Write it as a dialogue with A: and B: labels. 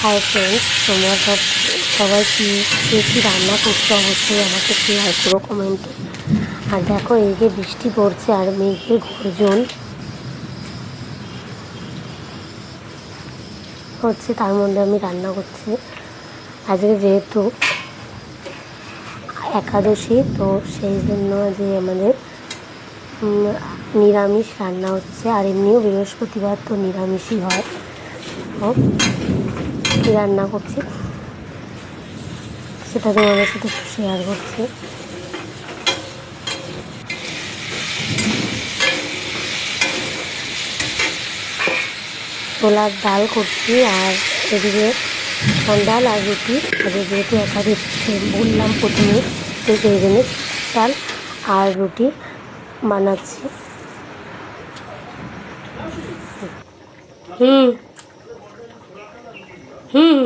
A: Hi friends, তোমরা সবাই কী রান্না করছো অবশ্যই আমাকে শেয়ার করো কমেন্টে। আর দেখো এই যে বৃষ্টি পড়ছে আর মেঘের গর্জন হচ্ছে, তার মধ্যে আমি রান্না করছি। আজকে যেহেতু একাদশী, তো সেই জন্য যে আমাদের নিরামিষ রান্না হচ্ছে। আর এমনিও বৃহস্পতিবার তো নিরামিষই হয়। তো কী রান্না করছি সেটা তোমাদের সাথে একটু শেয়ার করছি। ছোলার ডাল করছি আর এদিকে ডাল আর রুটি। আগে যেহেতু একাদশী বললাম প্রথমে, তো সেই জন্য ডাল আর রুটি বানাচ্ছি। হুম হুম